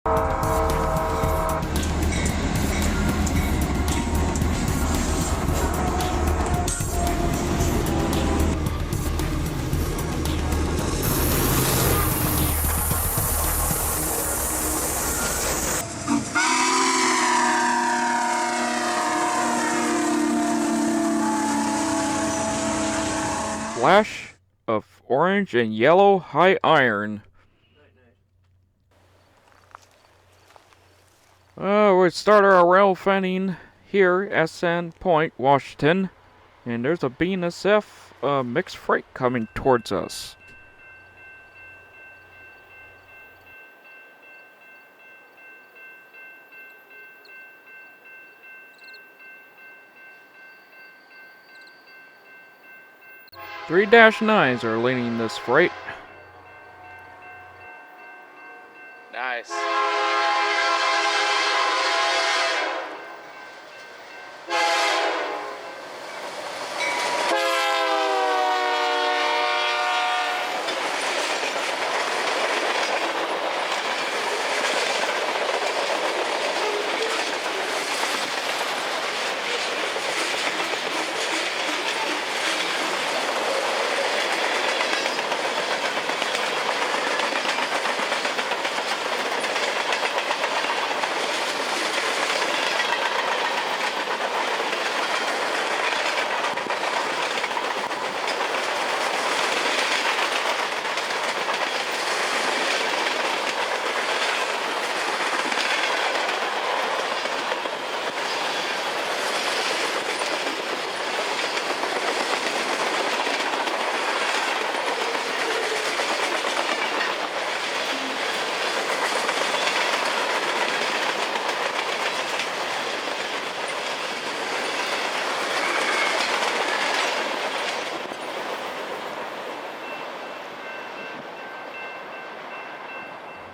Flash of orange and yellow Highiron. We started our rail fanning here at Sand Point, Washington, and there's a BNSF mixed freight coming towards us. Three -9s are leading this freight. Nice.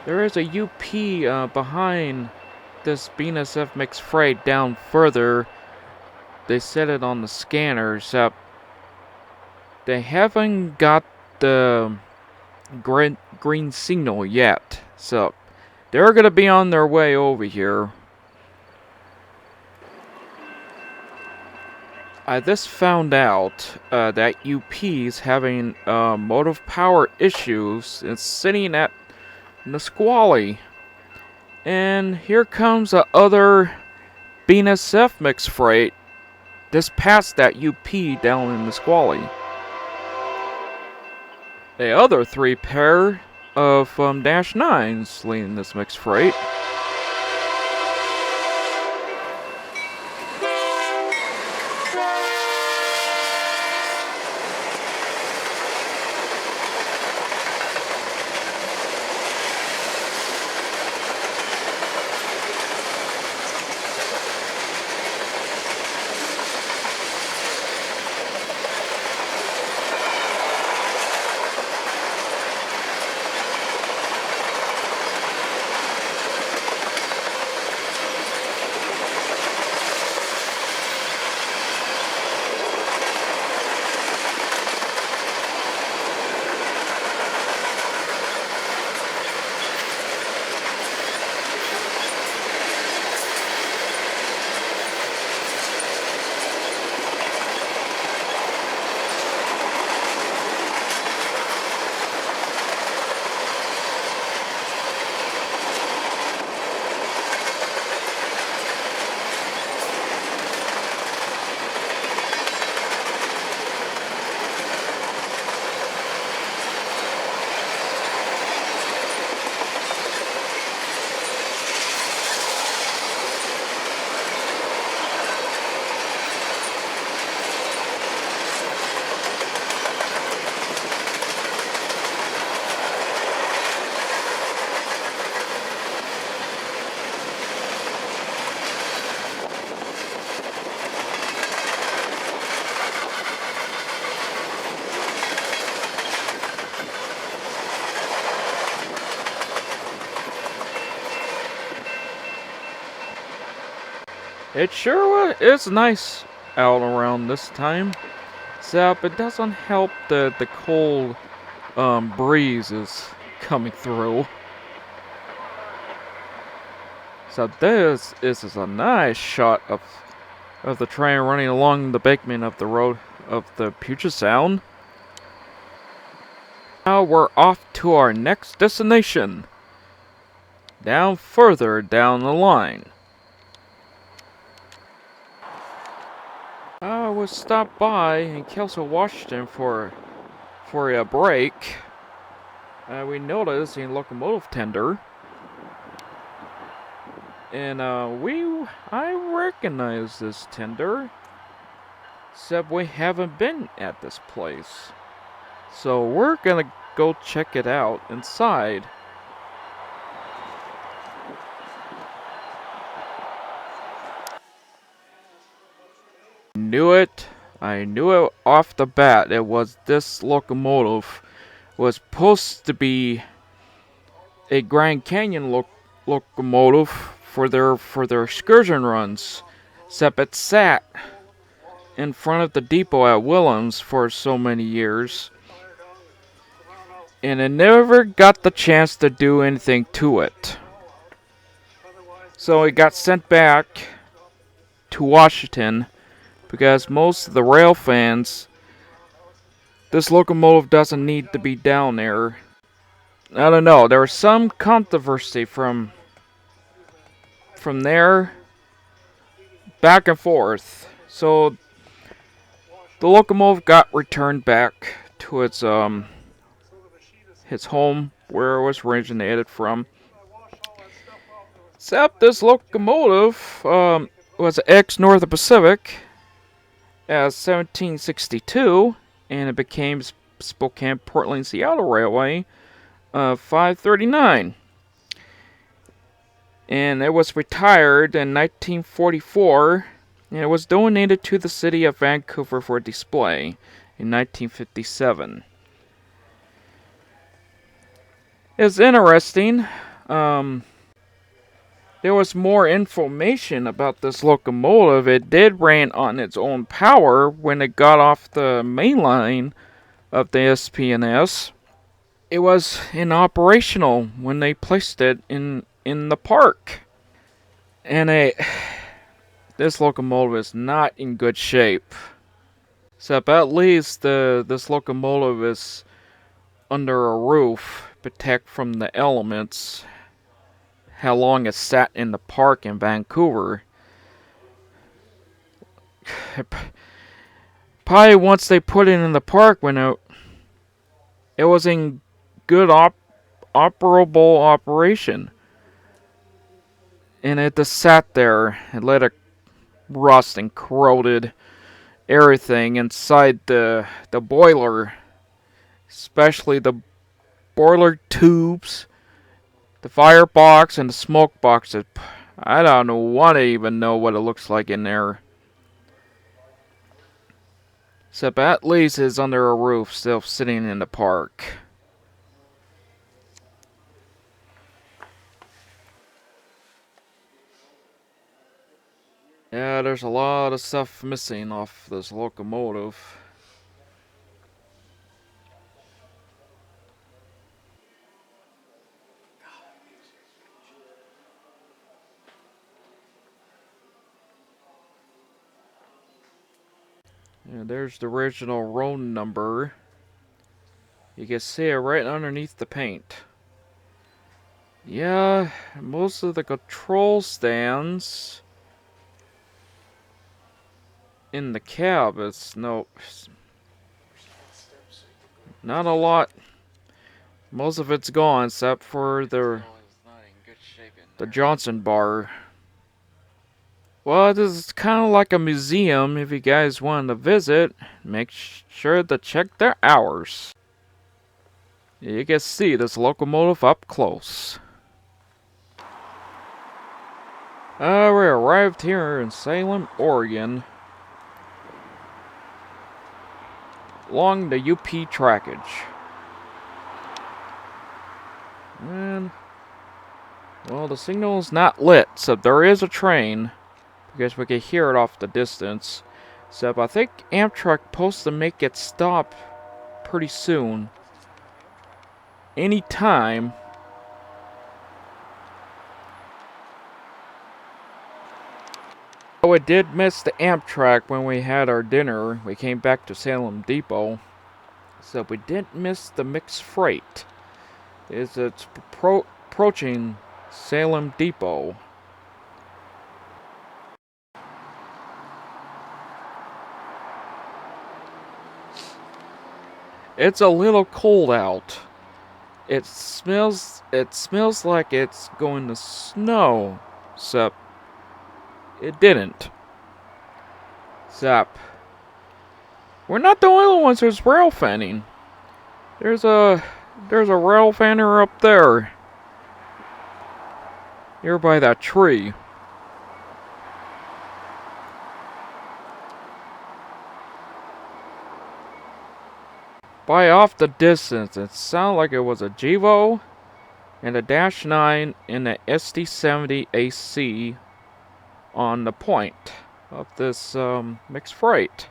There is a UP behind this BNSF mixed freight down further. They set it on the scanner, so they haven't got the green signal yet. So they're gonna be on their way over here. I just found out that UP's having motive power issues. It's sitting at Nisqually. And here comes the other BNSF mixed freight just past that UP down in Nisqually. The other three pair of -9s leading this mixed freight. It sure is nice out around this time. Except it doesn't help that the cold breeze is coming through. So this is a nice shot of the train running along the embankment of the road of the Puget Sound. Now we're off to our next destination. Further down the line. We'll stop by in Kelso, Washington for a break. We noticed a locomotive tender. And I recognize this tender. Except we haven't been at this place. So we're gonna go check it out inside. I knew it off the bat. It was this locomotive was supposed to be a Grand Canyon locomotive for their excursion runs. Except it sat in front of the depot at Willems for so many years, and it never got the chance to do anything to it. So it got sent back to Washington because most of the rail fans, this locomotive doesn't need to be down there. I don't know, there was some controversy from there back and forth. So the locomotive got returned back to its home where it was originated from. Except this locomotive was ex-Northern Pacific as 1762, and it became Spokane, Portland, Seattle Railway 539. And it was retired in 1944, and it was donated to the city of Vancouver for display in 1957. It's interesting. There was more information about this locomotive. It did run on its own power when it got off the main line of the SP&S. It was inoperational when they placed it in the park. And this locomotive is not in good shape. Except at least this locomotive is under a roof, protect from the elements. How long it sat in the park in Vancouver. Probably once they put it in the park when it was in good operable operation. And it just sat there and let it rust and corroded everything inside the boiler. Especially the boiler tubes, the firebox, and the smoke box. I don't want to even know what it looks like in there. Except at least it's under a roof, still sitting in the park. Yeah, there's a lot of stuff missing off this locomotive. Yeah, there's the original road number. You can see it right underneath the paint. Yeah, most of the control stands in the cab, it's not a lot. Most of it's gone except for the Johnson bar. Well, this is kind of like a museum. If you guys want to visit, make sure to check their hours. You can see this locomotive up close. We arrived here in Salem, Oregon, along the UP trackage. And, well, the signal's not lit, so there is a train. Because we can hear it off the distance. So I think Amtrak supposed to make it stop pretty soon. Anytime. Oh, we did miss the Amtrak when we had our dinner. We came back to Salem Depot. So we did miss the mixed freight. It's approaching Salem Depot. It's a little cold out. It smells like it's going to snow. Except it didn't. Except we're not the only ones who's rail fanning. There's a rail fanner up there. Here by that tree. By off the distance, it sounded like it was a Gevo and a Dash 9 and a SD70 AC on the point of this mixed freight.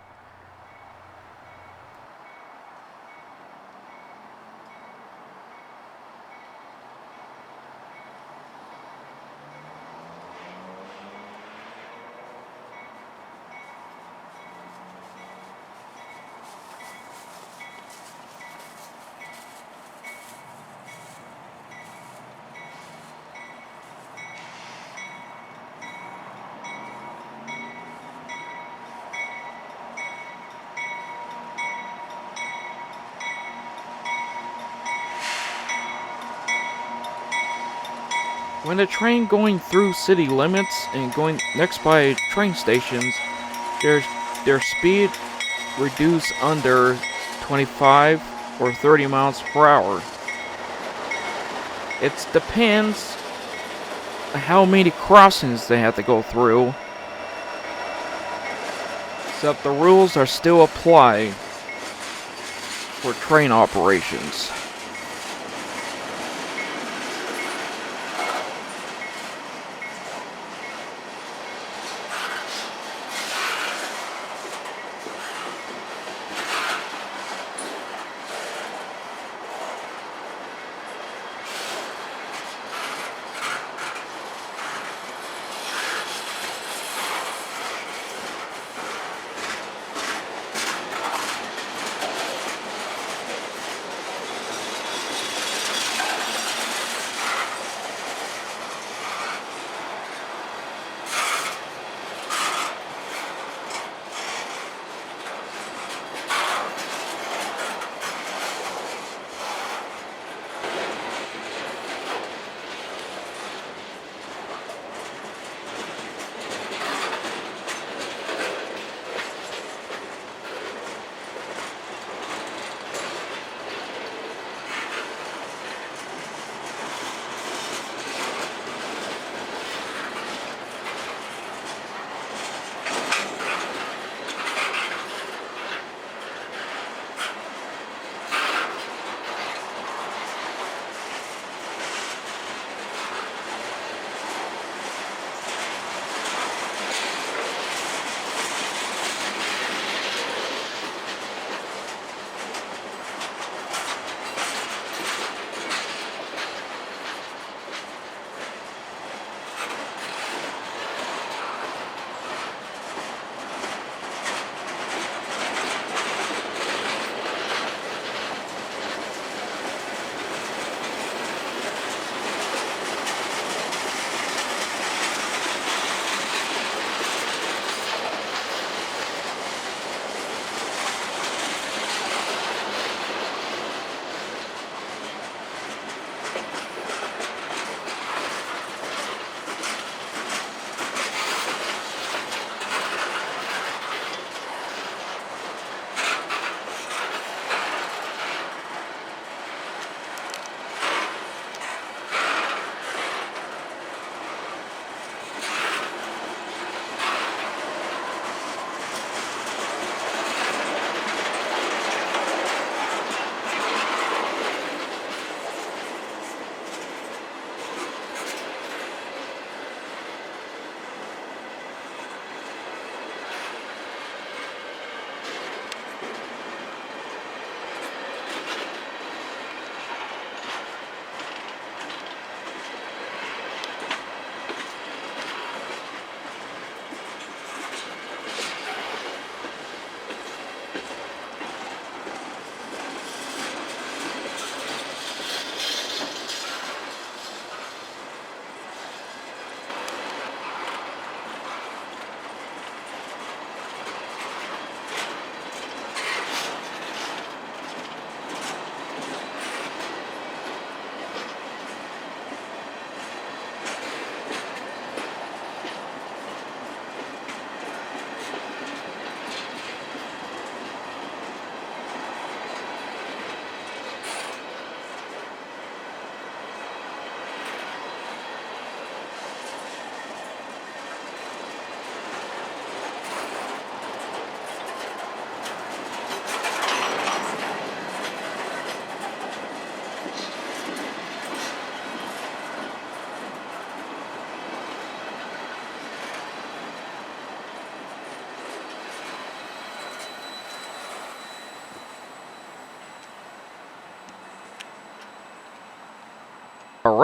When the train going through city limits and going next by train stations, their speed reduced under 25 or 30 miles per hour. It depends how many crossings they have to go through. Except the rules are still applied for train operations.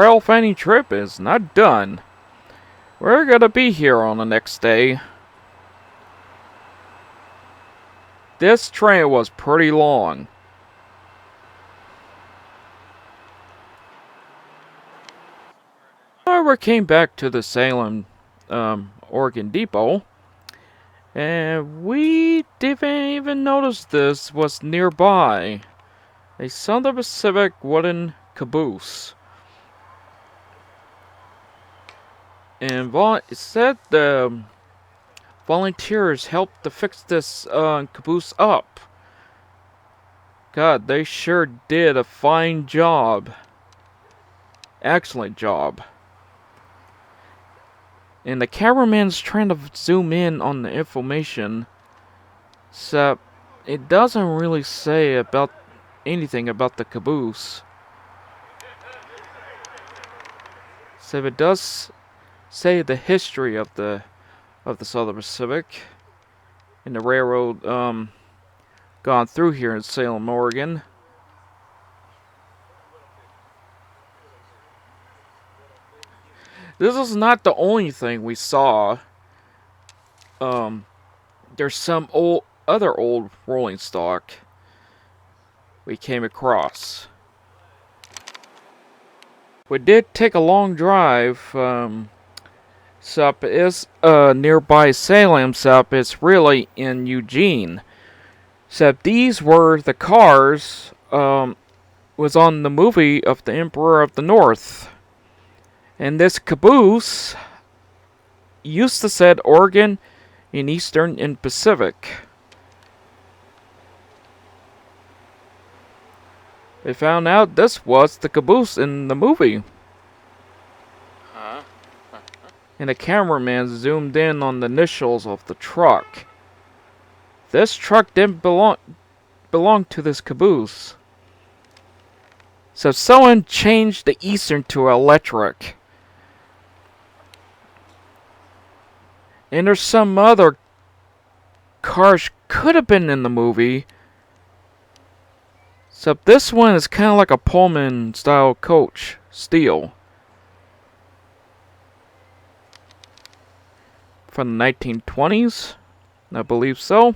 rail fanning trip is not done. We're gonna be here on the next day. This train was pretty long. We came back to the Salem, Oregon Depot, and we didn't even notice this was nearby. A Southern Pacific wooden caboose. And it said the volunteers helped to fix this caboose up. God, they sure did a fine job. Excellent job. And the cameraman's trying to zoom in on the information, so it doesn't really say about anything about the caboose. So it does say the history of the Southern Pacific and the railroad gone through here in Salem, Oregon. This is not the only thing we saw. There's some other old rolling stock we came across. We did take a long drive. Sup is nearby Salem. Sup it's really in Eugene. Except these were the cars was on the movie of the Emperor of the North. And this caboose used to set Oregon in Eastern and Pacific. We found out this was the caboose in the movie. Huh? And the cameraman zoomed in on the initials of the truck. This truck didn't belong to this caboose. So someone changed the Eastern to electric. And there's some other cars could have been in the movie. So this one is kind of like a Pullman style coach, steel. From the 1920s? I believe so.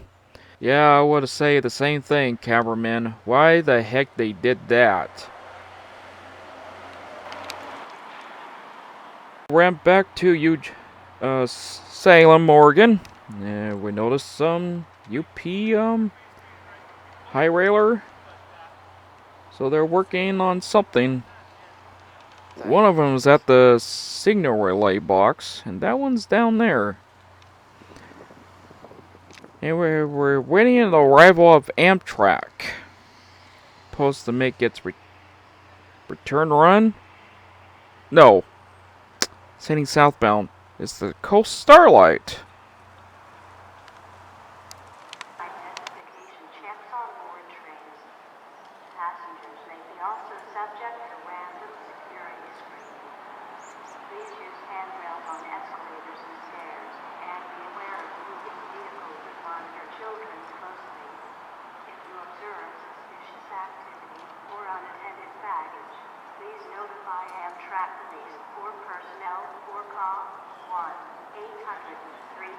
Yeah, I would say the same thing, cameraman. Why the heck they did that? Went back to Salem, Oregon. And we noticed some UP high railer. So they're working on something. One of them is at the signal relay box, and that one's down there. And we're waiting on the arrival of Amtrak. Supposed to make its return run? No. It's heading southbound. It's the Coast Starlight. Identification checks on board trains. Passengers may be also subject to random security screening. Please use handrails on escalators and stairs, and be aware of moving vehicles and monitor children closely. If you observe suspicious activity or unattended baggage, please notify Amtrak Police or personnel or call 1-800-3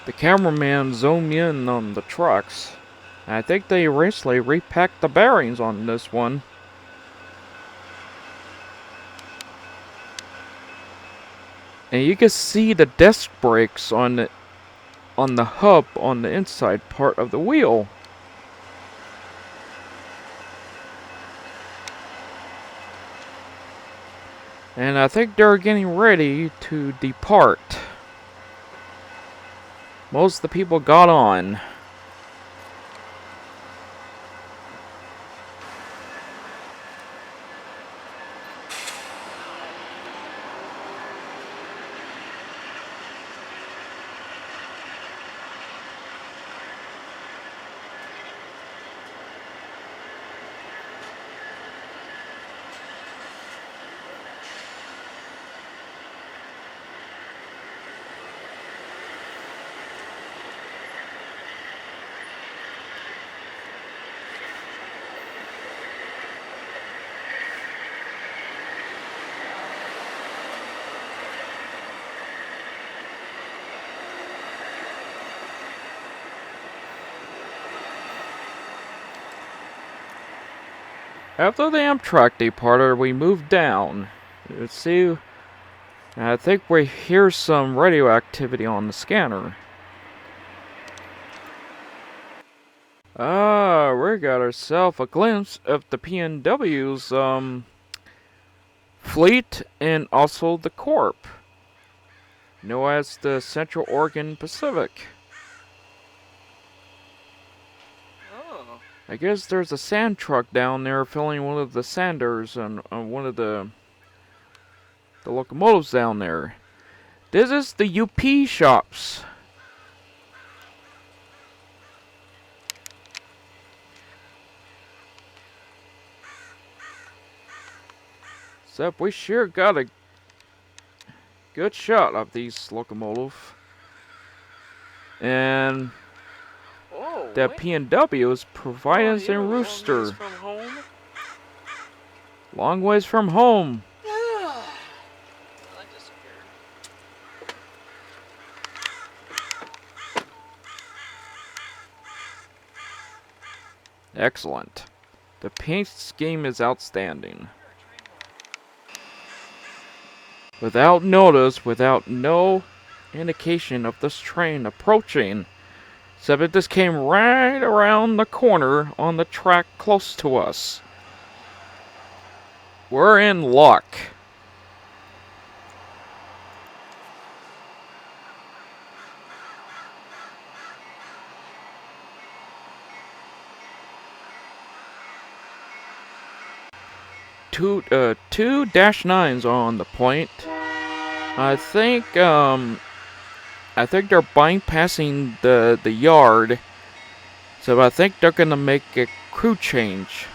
The cameraman zoomed in on the trucks. I think they recently repacked the bearings on this one. And you can see the disc brakes on the hub on the inside part of the wheel. And I think they're getting ready to depart. Most of the people got on. After the Amtrak departed, we moved down. Let's see. I think we hear some radioactivity on the scanner. We got ourselves a glimpse of the PNW's fleet and also the Corp, known as the Central Oregon Pacific. Oh. I guess there's a sand truck down there filling one of the sanders and one of the locomotives down there. This is the UP shops. Except we sure got a good shot of these locomotives. And Oh, that PNW is providing us a rooster. From home? Long ways from home. That disappeared. Excellent. The paint scheme is outstanding. Without notice, without no indication of this train approaching, except it just came right around the corner on the track close to us. We're in luck. Two -9s are on the point. I think they're bypassing the yard, so I think they're gonna make a crew change.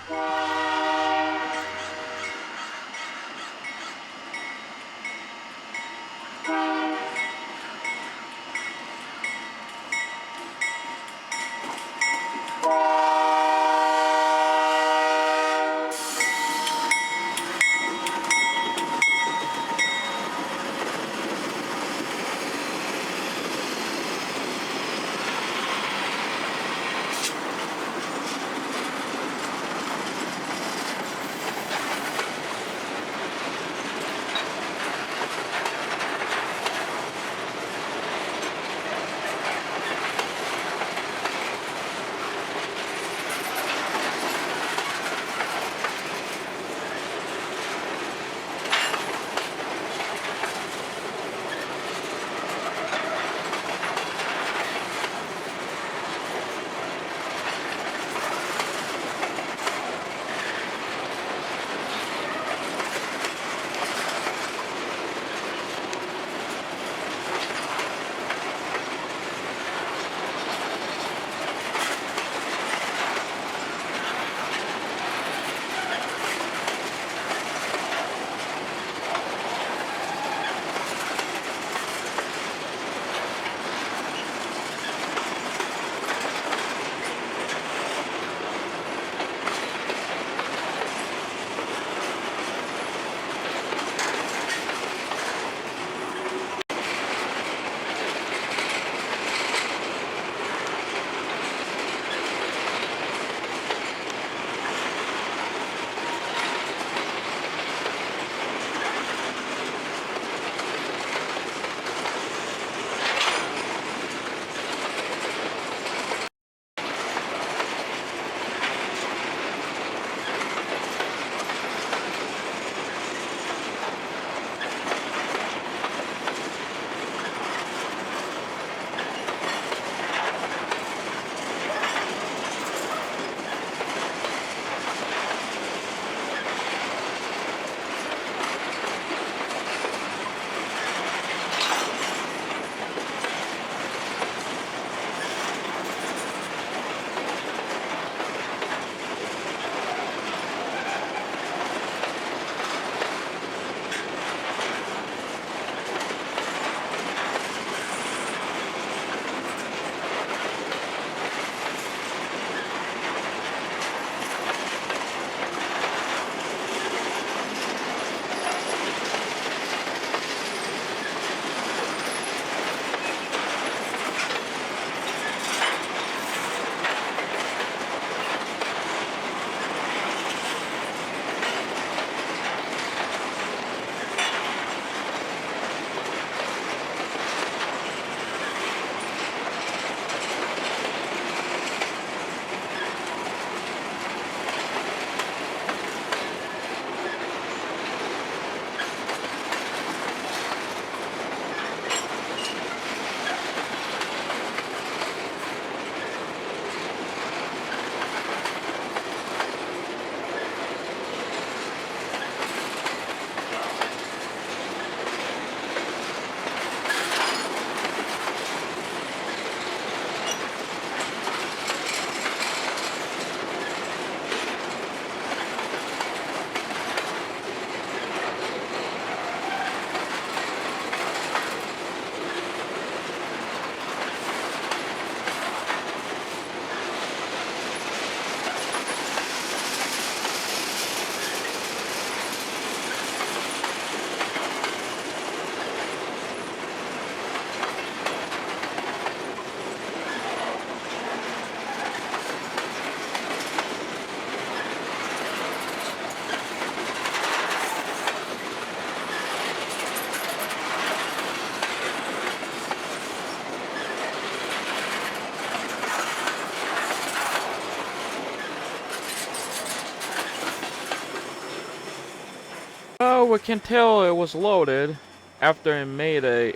we can tell it was loaded after it made a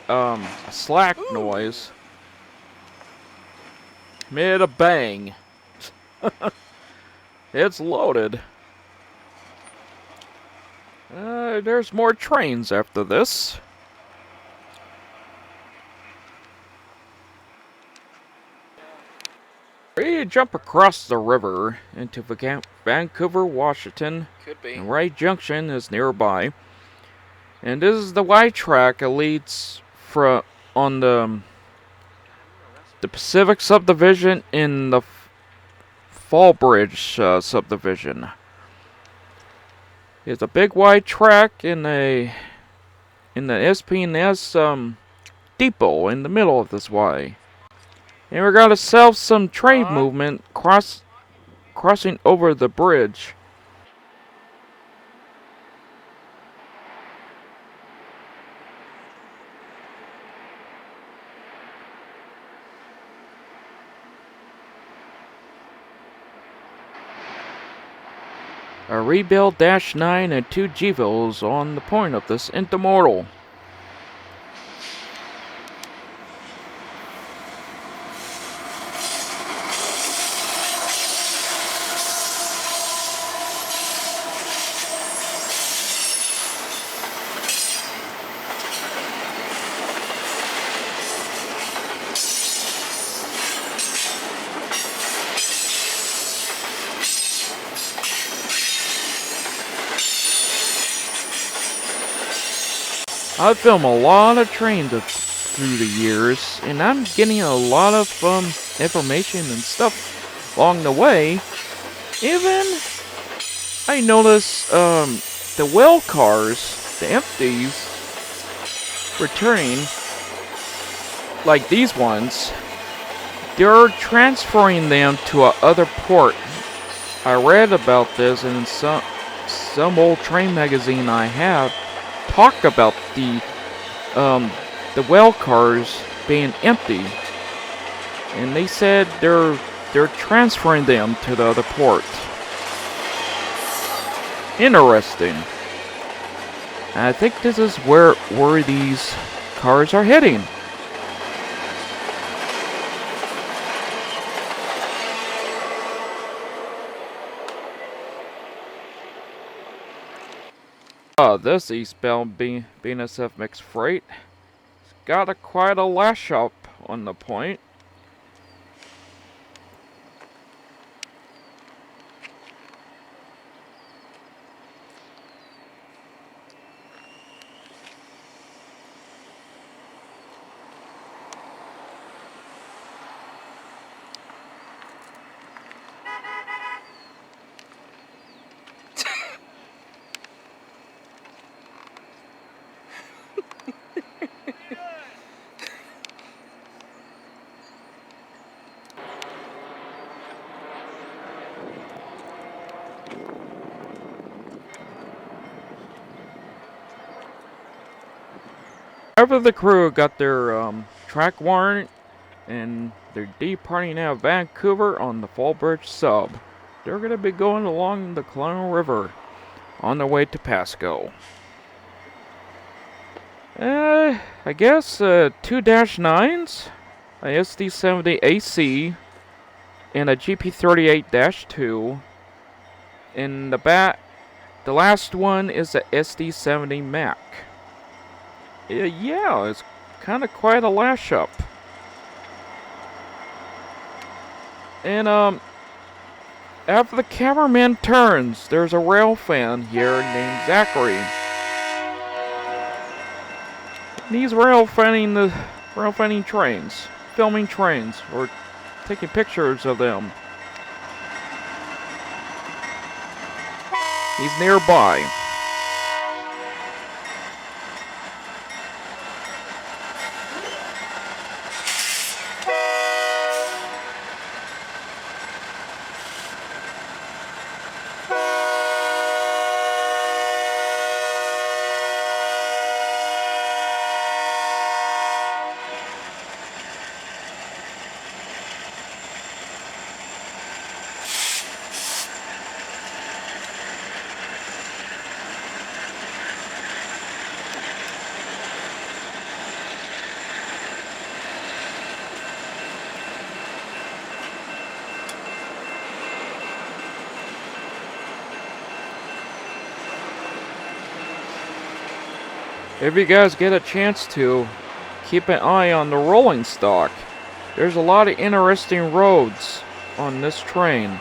slack noise. Made a bang. It's loaded. There's more trains after this. We jump across the river into Vancouver, Washington. Could be. And Wright Junction is nearby. And this is the Y track. It leads on the Pacific subdivision in the Fallbridge subdivision. It's a big wide track in the SP&S depot in the middle of this Y. And we're gonna sell some trade movement crossing over the bridge. A rebuild -9 and 2 GVOs on the point of this intermodal. I film a lot of trains through the years, and I'm getting a lot of information and stuff along the way. Even I notice the well cars, the empties, returning, like these ones, they're transferring them to a other port. I read about this in some old train magazine I have. Talk about the well cars being empty, and they said they're transferring them to the other port. Interesting. I think this is where these cars are heading. This eastbound BNSF mixed freight has got quite a lash up on the point. After the crew got their track warrant and they're departing out of Vancouver on the Fallbridge sub, they're going to be going along the Colonial River on their way to Pasco. I guess 2-9s, a SD70 AC, and a GP38-2. And the last one is a SD70 Mac. Yeah, it's kind of quite a lash up. And after the cameraman turns, there's a rail fan here named Zachary. And he's rail fanning trains, filming trains, or taking pictures of them. He's nearby. if you guys get a chance to, keep an eye on the rolling stock. There's a lot of interesting roads on this train.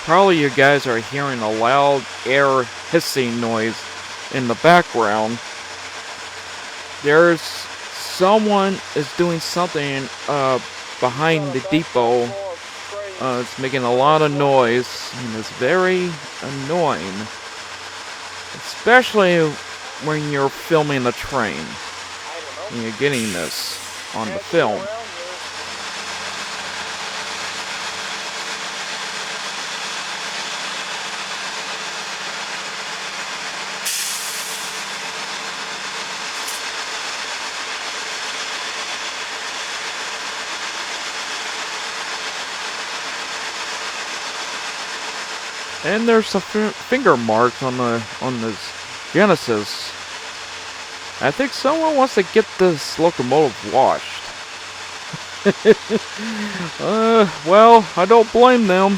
Probably you guys are hearing a loud air hissing noise in the background. There's someone is doing something behind the depot. It's making a lot of noise and it's very annoying, especially when you're filming a train and you're getting this on the film. And there's some finger marks on this Genesis. I think someone wants to get this locomotive washed. Well, I don't blame them.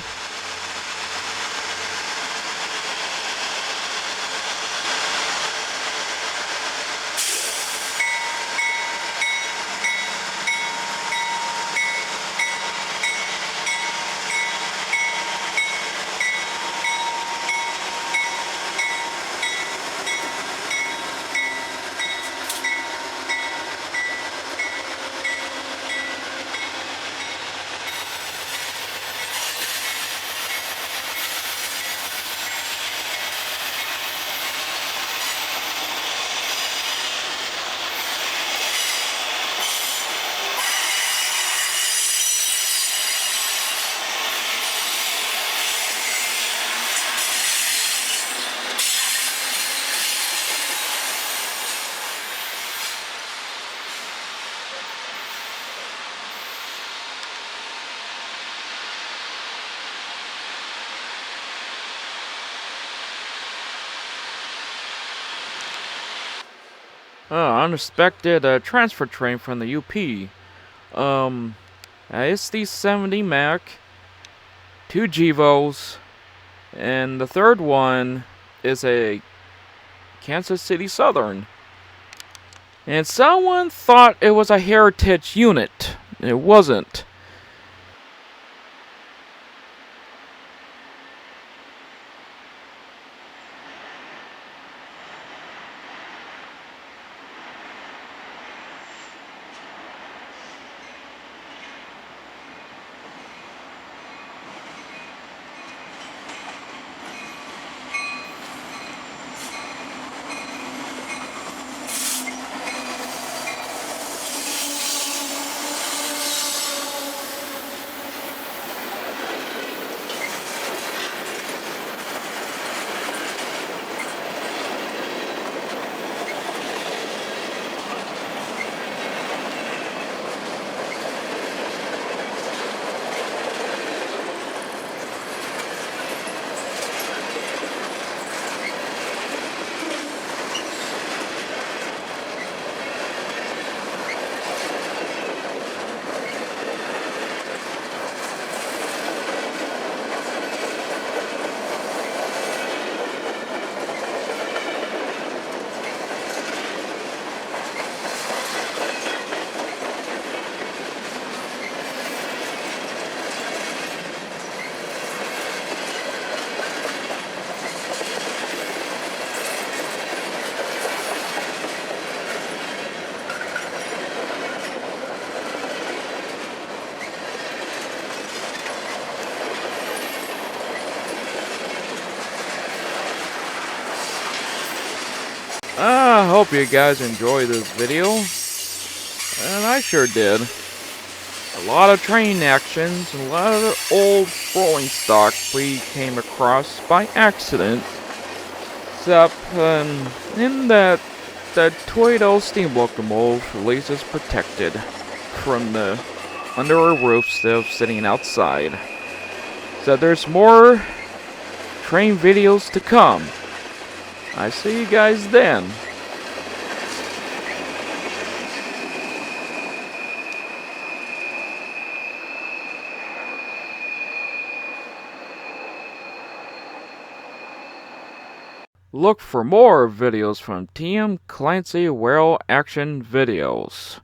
Unexpected transfer train from the UP. It's the 70 Mac, 2 Gevos, and the third one is a Kansas City Southern. And someone thought it was a heritage unit. It wasn't. I hope you guys enjoyed this video, and I sure did. A lot of train actions, and a lot of old rolling stock we came across by accident. Except in that Toyota steam locomotive release is protected from the under a roof still sitting outside. So there's more train videos to come. I see you guys then. Look for more videos from TMClancy Railaction videos.